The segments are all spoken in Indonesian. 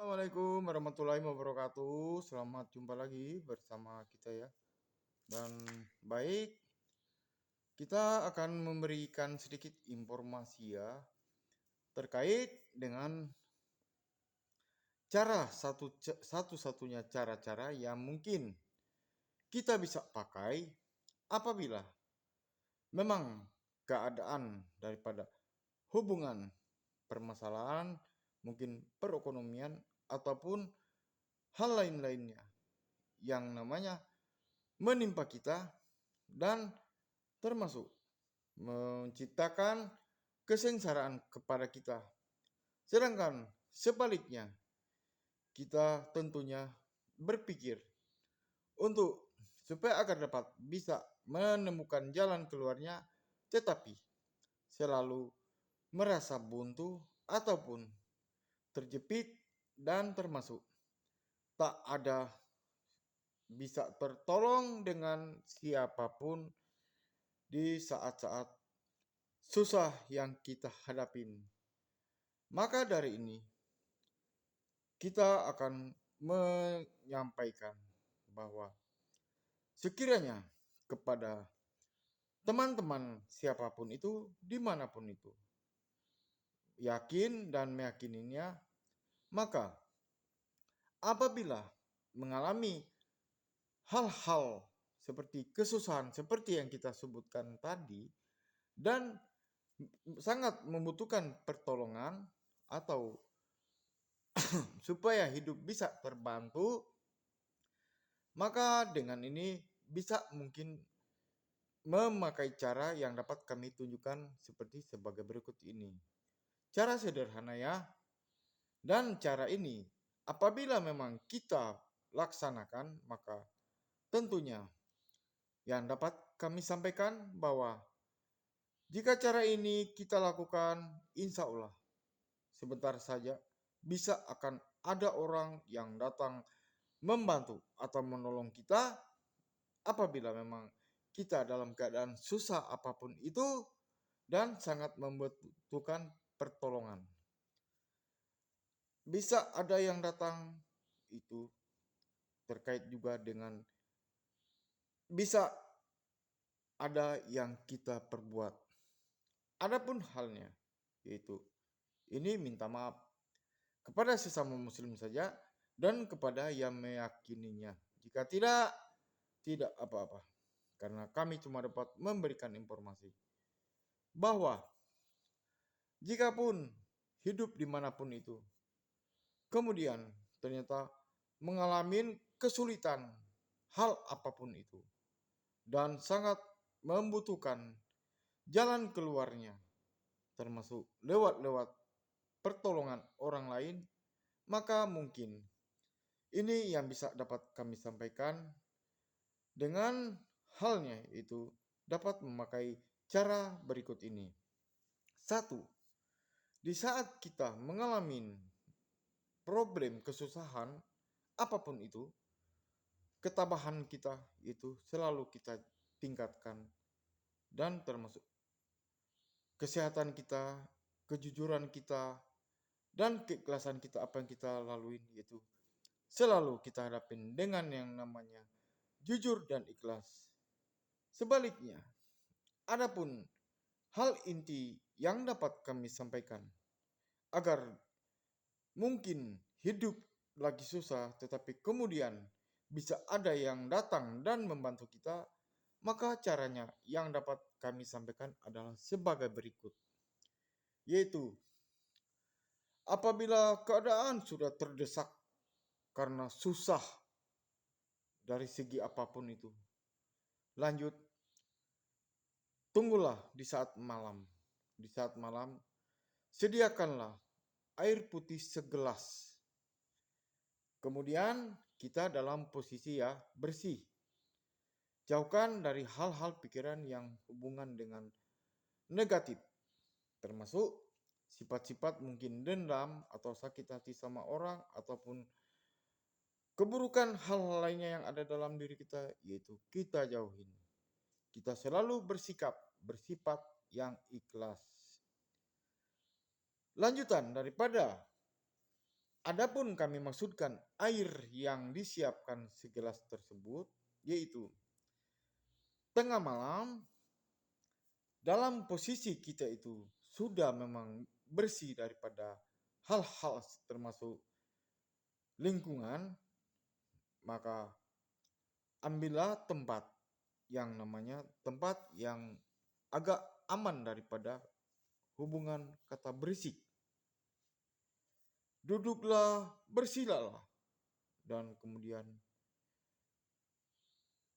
Assalamualaikum warahmatullahi wabarakatuh. Selamat jumpa lagi bersama kita ya. Dan baik, kita akan memberikan sedikit informasi ya terkait dengan satu-satunya cara-cara yang mungkin kita bisa pakai apabila memang keadaan daripada hubungan permasalahan mungkin perekonomian ataupun hal lain-lainnya yang namanya menimpa kita dan termasuk menciptakan kesengsaraan kepada kita. Sedangkan sebaliknya, kita tentunya berpikir untuk supaya agar dapat bisa menemukan jalan keluarnya, tetapi selalu merasa buntu ataupun terjepit dan termasuk tak ada bisa tertolong dengan siapapun di saat-saat susah yang kita hadapin. Maka dari ini, kita akan menyampaikan bahwa sekiranya kepada teman-teman siapapun itu, dimanapun itu, yakin dan meyakininya, maka apabila mengalami hal-hal seperti kesusahan seperti yang kita sebutkan tadi dan sangat membutuhkan pertolongan atau supaya hidup bisa terbantu, maka dengan ini bisa mungkin memakai cara yang dapat kami tunjukkan seperti sebagai berikut ini. Cara sederhana ya, dan cara ini apabila memang kita laksanakan, maka tentunya yang dapat kami sampaikan bahwa jika cara ini kita lakukan, insya Allah sebentar saja bisa akan ada orang yang datang membantu atau menolong kita apabila memang kita dalam keadaan susah apapun itu dan sangat membutuhkan pertolongan. Bisa ada yang datang itu terkait juga dengan bisa ada yang kita perbuat. Adapun halnya yaitu ini minta maaf kepada sesama muslim saja dan kepada yang meyakininya. Jika tidak apa-apa. Karena kami cuma dapat memberikan informasi bahwa jikapun hidup dimanapun itu, kemudian ternyata mengalami kesulitan hal apapun itu dan sangat membutuhkan jalan keluarnya, termasuk lewat pertolongan orang lain, maka mungkin ini yang bisa dapat kami sampaikan dengan halnya itu dapat memakai cara berikut ini. Satu, di saat kita mengalami problem kesusahan apapun itu, ketabahan kita itu selalu kita tingkatkan dan termasuk kesehatan kita, kejujuran kita, dan keikhlasan kita apa yang kita lalui itu selalu kita hadapin dengan yang namanya jujur dan ikhlas. Sebaliknya, adapun hal inti yang dapat kami sampaikan agar mungkin hidup lagi susah tetapi kemudian bisa ada yang datang dan membantu kita, maka caranya yang dapat kami sampaikan adalah sebagai berikut. Yaitu apabila keadaan sudah terdesak karena susah dari segi apapun itu, lanjut tunggulah di saat malam. Di saat malam sediakanlah air putih segelas. Kemudian kita dalam posisi ya bersih. Jauhkan dari hal-hal pikiran yang hubungan dengan negatif. Termasuk sifat-sifat mungkin dendam atau sakit hati sama orang ataupun keburukan hal lainnya yang ada dalam diri kita, yaitu kita jauhin. Kita selalu bersifat yang ikhlas. Lanjutan daripada Adapun kami maksudkan air yang disiapkan segelas tersebut, yaitu tengah malam dalam posisi kita itu sudah memang bersih daripada hal-hal termasuk lingkungan, maka ambillah tempat yang namanya tempat yang agak aman daripada hubungan kata berisik. Duduklah, bersilalah, dan kemudian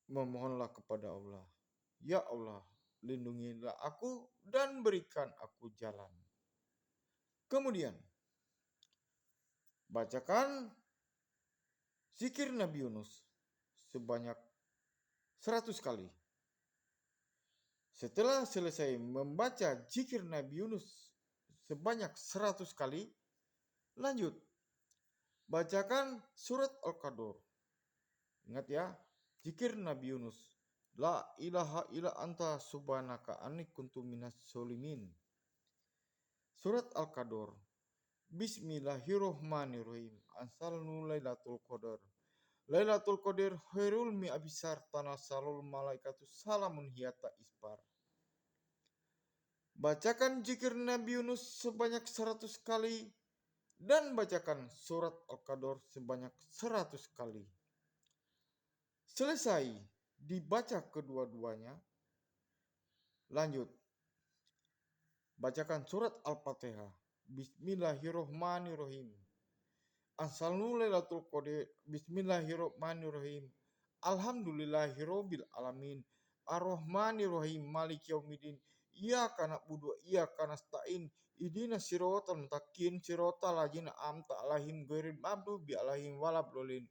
memohonlah kepada Allah. Ya Allah, lindungilah aku dan berikan aku jalan. Kemudian, bacakan zikir Nabi Yunus sebanyak 100 kali. Setelah selesai membaca zikir Nabi Yunus sebanyak 100 kali, lanjut. Bacakan surat Al-Qadr. Ingat ya, zikir Nabi Yunus. La ilaha illa anta subhanaka anni kuntu minas solimin. Surat Al-Qadr. Bismillahirrohmanirrohim. Ansalnu lailatul qadar. Lailatul qadar khairul mi'abisar tanasalul malaikatu salamun hiyata isbar. Bacakan zikir Nabi Yunus sebanyak 100 kali dan bacakan surat Al-Qadr sebanyak 100 kali. Selesai dibaca kedua-duanya, lanjut. Bacakan surat Al-Fatihah. Bismillahirrohmanirrohim. Ansalnu lailatul qadar. Bismillahirrohmanirrohim. Alhamdulillahirabbil alamin. Ar-Rahmanirrahim. Maliki yaumiddin. Iyyaka na'budu wa iyyaka nasta'in. Ihdinas siratal mustaqim. Siratal ladzina an'amta 'alaihim ghairil maghdubi 'alaihim waladdallin.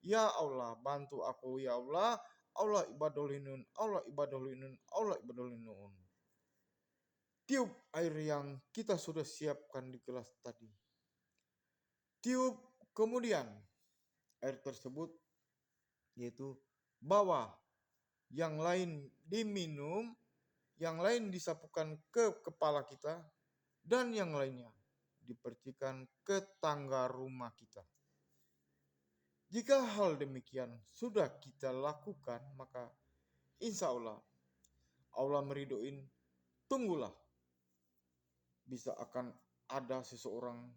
Ya Allah, bantu aku ya Allah. Allah ibadolinun. Allah ibadolinun. Allah ibadolinun. Tiup air yang kita sudah siapkan di gelas tadi. Tiup, kemudian air tersebut yaitu bawa, yang lain diminum, yang lain disapukan ke kepala kita, dan yang lainnya dipercikan ke tangga rumah kita. Jika hal demikian sudah kita lakukan, maka insya Allah meridoin. Tunggulah, bisa akan ada seseorang,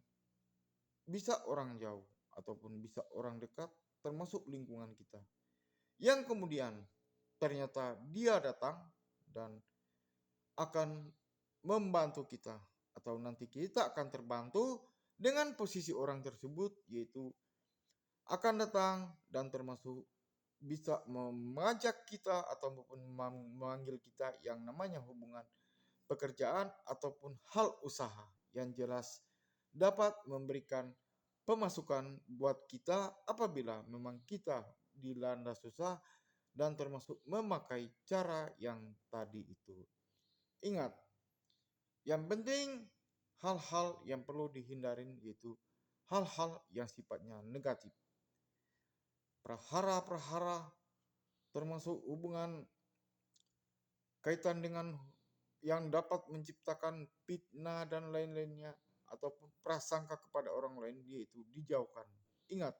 bisa orang jauh ataupun bisa orang dekat, termasuk lingkungan kita, yang kemudian ternyata dia datang dan akan membantu kita, atau nanti kita akan terbantu dengan posisi orang tersebut, yaitu akan datang dan termasuk bisa mengajak kita ataupun memanggil kita yang namanya hubungan pekerjaan ataupun hal usaha yang jelas dapat memberikan pemasukan buat kita apabila memang kita dilanda susah dan termasuk memakai cara yang tadi itu. Ingat, yang penting hal-hal yang perlu dihindarin yaitu hal-hal yang sifatnya negatif. Prahara-prahara termasuk hubungan kaitan dengan yang dapat menciptakan fitnah dan lain-lainnya ataupun prasangka kepada orang lain, yaitu dijauhkan. Ingat,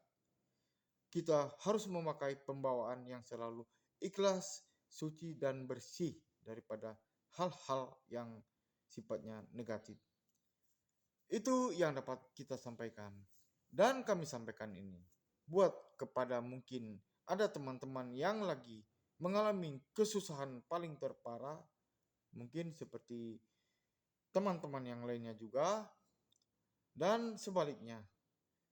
kita harus memakai pembawaan yang selalu ikhlas, suci dan bersih daripada hal-hal yang sifatnya negatif. Itu yang dapat kita sampaikan dan kami sampaikan ini buat kepada mungkin ada teman-teman yang lagi mengalami kesusahan paling terparah, mungkin seperti teman-teman yang lainnya juga, dan sebaliknya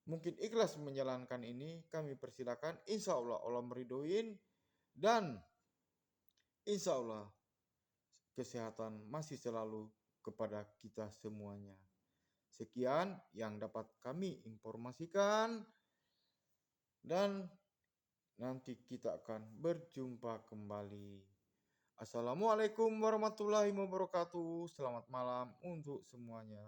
mungkin ikhlas menjalankan ini, kami persilakan. Insya Allah Allah meridoin dan insya Allah kesehatan masih selalu kepada kita semuanya. Sekian yang dapat kami informasikan dan nanti kita akan berjumpa kembali. Assalamualaikum warahmatullahi wabarakatuh. Selamat malam untuk semuanya.